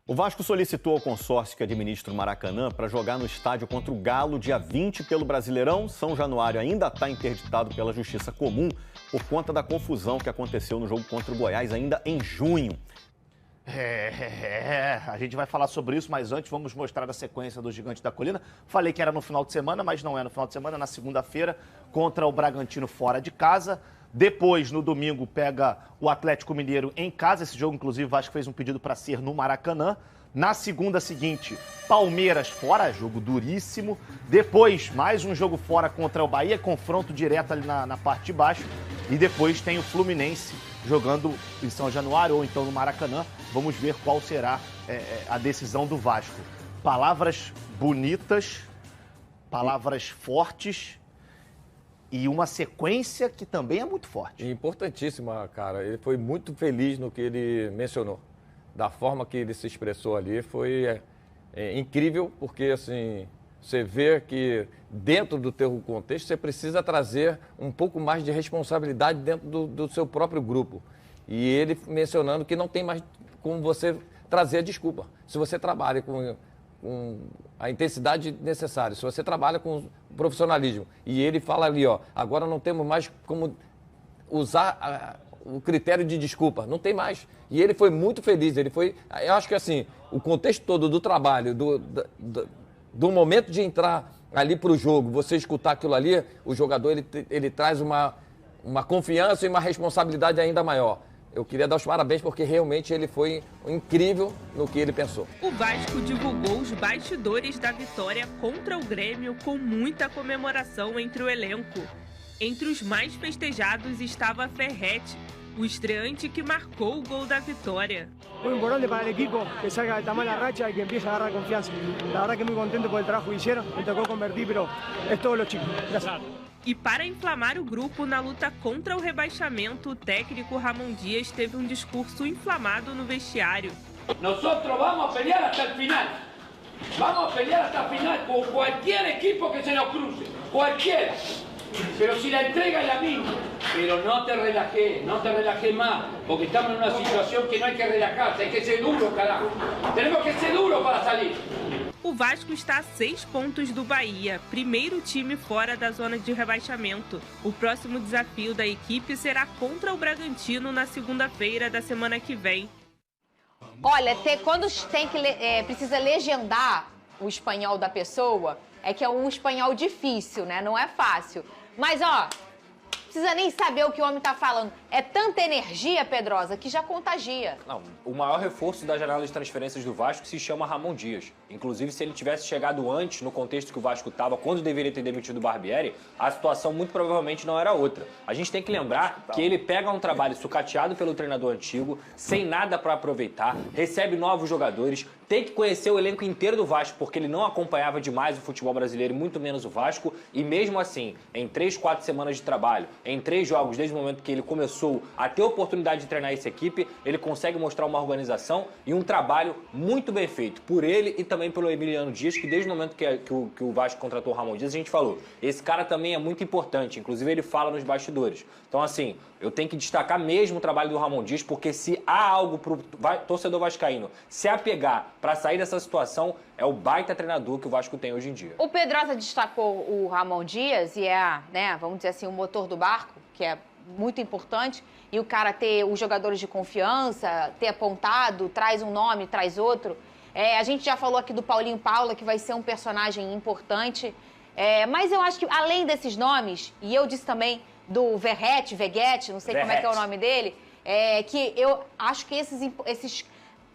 O Vasco solicitou ao consórcio que administra o Maracanã para jogar no estádio contra o Galo dia 20 pelo Brasileirão. São Januário ainda está interditado pela Justiça Comum por conta da confusão que aconteceu no jogo contra o Goiás ainda em junho. A gente vai falar sobre isso, mas antes vamos mostrar a sequência do Gigante da Colina. Falei que era no final de semana, mas não é no final de semana, é na segunda-feira, contra o Bragantino fora de casa. Depois, no domingo, pega o Atlético Mineiro em casa. Esse jogo, inclusive, o Vasco fez um pedido para ser no Maracanã. Na segunda seguinte, Palmeiras fora, jogo duríssimo. Depois, mais um jogo fora contra o Bahia, confronto direto ali na parte de baixo. E depois tem o Fluminense jogando em São Januário ou então no Maracanã. Vamos ver qual será a decisão do Vasco. Palavras bonitas, palavras fortes e uma sequência que também é muito forte. Importantíssima, cara. Ele foi muito feliz no que ele mencionou. Da forma que ele se expressou ali, foi incrível, porque assim, você vê que dentro do teu contexto, você precisa trazer um pouco mais de responsabilidade dentro do seu próprio grupo. E ele mencionando que não tem mais como você trazer a desculpa. Se você trabalha com a intensidade necessária, se você trabalha com profissionalismo, e ele fala ali, ó, agora não temos mais como usar o critério de desculpa, não tem mais. E ele foi muito feliz, eu acho que assim, o contexto todo do trabalho, do momento de entrar ali para o jogo, você escutar aquilo ali, o jogador ele traz uma confiança e uma responsabilidade ainda maior. Eu queria dar os parabéns porque realmente ele foi incrível no que ele pensou. O Vasco divulgou os bastidores da vitória contra o Grêmio com muita comemoração entre o elenco. Entre os mais festejados estava Ferretti, o estreante que marcou o gol da vitória. Muy importante para el equipo que salga de esta mala racha y que empiece a agarrar confianza. La verdad que muy contento por el trabajo que hicieron, me tocó convertir, pero es todos los chicos. Gracias. E para inflamar o grupo na luta contra o rebaixamento, o técnico Ramon Dias teve um discurso inflamado no vestiário. Nosotros vamos a pelear hasta el final. Vamos a pelear hasta el final con cualquier equipo que se nos cruce. Cualquiera. Pero si la entrega es la misma. Pero no te relajes más. Porque estamos en una situación que no hay que relajarse. Hay que ser duro, carajo. Tenemos que ser duro para salir. O Vasco está a 6 pontos do Bahia, primeiro time fora da zona de rebaixamento. O próximo desafio da equipe será contra o Bragantino na segunda-feira da semana que vem. Olha, quando precisa legendar o espanhol da pessoa, é que é um espanhol difícil, né? Não é fácil. Mas, ó, precisa nem saber o que o homem tá falando. É tanta energia, Pedrosa, que já contagia. Não, o maior reforço da janela de transferências do Vasco se chama Ramon Dias. Inclusive, se ele tivesse chegado antes, no contexto que o Vasco estava, quando deveria ter demitido o Barbieri, a situação muito provavelmente não era outra. A gente tem que lembrar que ele pega um trabalho sucateado pelo treinador antigo, sem nada para aproveitar, recebe novos jogadores, tem que conhecer o elenco inteiro do Vasco, porque ele não acompanhava demais o futebol brasileiro, e muito menos o Vasco, e mesmo assim, em 3, 4 semanas de trabalho, em 3 jogos, desde o momento que ele começou a ter a oportunidade de treinar essa equipe, ele consegue mostrar uma organização e um trabalho muito bem feito por ele e também pelo Emiliano Dias, que desde o momento que o Vasco contratou o Ramon Dias, a gente falou, esse cara também é muito importante, inclusive ele fala nos bastidores. Então assim, eu tenho que destacar mesmo o trabalho do Ramon Dias, porque se há algo pro torcedor vascaíno se apegar para sair dessa situação, é o baita treinador que o Vasco tem hoje em dia. O Pedrosa destacou o Ramon Dias e vamos dizer assim, o motor do barco, que é muito importante, e o cara ter os jogadores de confiança, ter apontado, traz um nome, traz outro. A gente já falou aqui do Paulinho Paula, que vai ser um personagem importante, mas eu acho que além desses nomes, e eu disse também do Veguete, não sei como é que é o nome dele, que eu acho que esses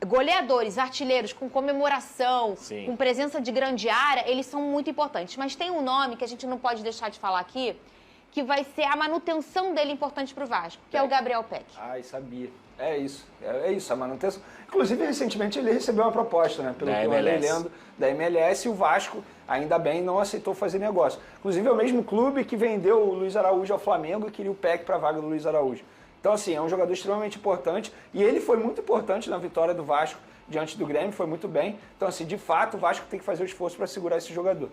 goleadores, artilheiros com comemoração, sim, com presença de grande área, eles são muito importantes. Mas tem um nome que a gente não pode deixar de falar aqui, que vai ser a manutenção dele importante para o Vasco, que é o Gabriel Peck. Ai, sabia. É isso, a manutenção. Inclusive, recentemente ele recebeu uma proposta, né? Pelo que eu andei lendo, da MLS, e o Vasco, ainda bem, não aceitou fazer negócio. Inclusive, é o mesmo clube que vendeu o Luiz Araújo ao Flamengo e queria o Peck para a vaga do Luiz Araújo. Então, assim, é um jogador extremamente importante e ele foi muito importante na vitória do Vasco diante do Grêmio, foi muito bem. Então, assim, de fato, o Vasco tem que fazer o esforço para segurar esse jogador.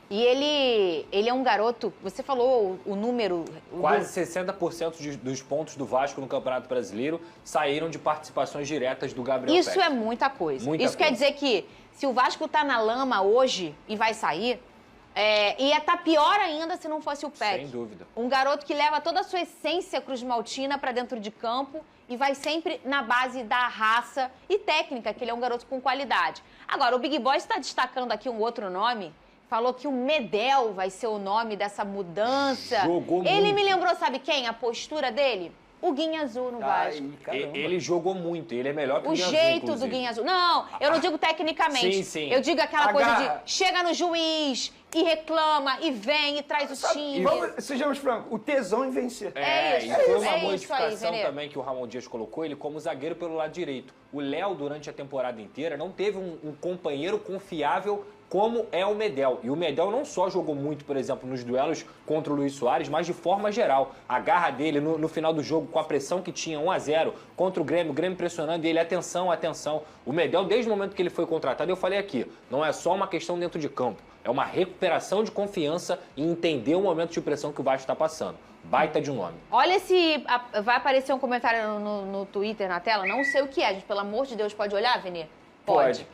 E ele é um garoto, você falou o número... Quase 60% dos pontos do Vasco no Campeonato Brasileiro saíram de participações diretas do Gabriel Isso Peck. é muita coisa. Muita Quer dizer que se o Vasco tá na lama hoje e vai sair, ia estar pior ainda se não fosse o Peck. Sem dúvida. Um garoto que leva toda a sua essência cruz-maltina para dentro de campo e vai sempre na base da raça e técnica, que ele é um garoto com qualidade. Agora, o Big Boy está destacando aqui um outro nome. Falou que o Medel vai ser o nome dessa mudança. Jogou Ele muito. me lembrou, sabe quem? A postura dele? O Guinha Azul no Vasco. Ele jogou muito, ele é melhor que o Guinha Azul, jeito inclusive. do Guinha Azul. Não, eu não digo tecnicamente. Sim, sim. Eu digo aquela coisa de chega no juiz e reclama e vem e traz o time. Sejamos francos, o tesão em vencer. Isso, e foi uma é isso aí, modificação Veneiro. também que o Ramon Dias colocou ele como zagueiro pelo lado direito. O Léo, durante a temporada inteira, não teve um companheiro confiável como é o Medel. E o Medel não só jogou muito, por exemplo, nos duelos contra o Luiz Soares, mas de forma geral. A garra dele no final do jogo, com a pressão que tinha 1-0 contra o Grêmio pressionando ele, atenção, atenção. O Medel, desde o momento que ele foi contratado, eu falei aqui, não é só uma questão dentro de campo, é uma recuperação de confiança e entender o momento de pressão que o Vasco está passando. Baita de um nome. Olha se vai aparecer um comentário no Twitter, na tela, não sei o que é, gente, pelo amor de Deus, pode olhar, Vene? Pode.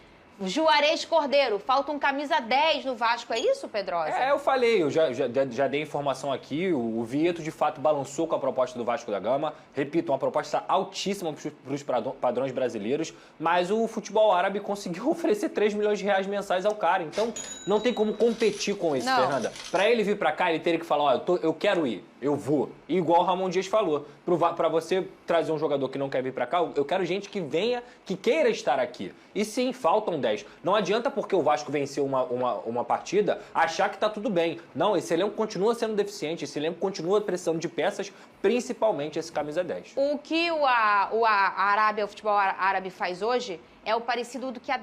Juarez Cordeiro, falta um camisa 10 no Vasco, é isso, Pedrosa? Eu falei, eu já dei informação aqui, o Vieto de fato balançou com a proposta do Vasco da Gama, repito, uma proposta altíssima para os padrões brasileiros, mas o futebol árabe conseguiu oferecer 3 milhões de reais mensais ao cara, então não tem como competir com isso, Fernanda. Para ele vir para cá, ele teria que falar, eu quero ir, eu vou, igual o Ramon Dias falou, para você trazer um jogador que não quer vir para cá, eu quero gente que venha, que queira estar aqui, e sim, faltam 10. Não adianta porque o Vasco venceu uma partida achar que tá tudo bem. Não, esse elenco continua sendo deficiente, esse elenco continua precisando de peças, principalmente esse camisa 10. O que o Arábia, o futebol árabe faz hoje é o parecido do que há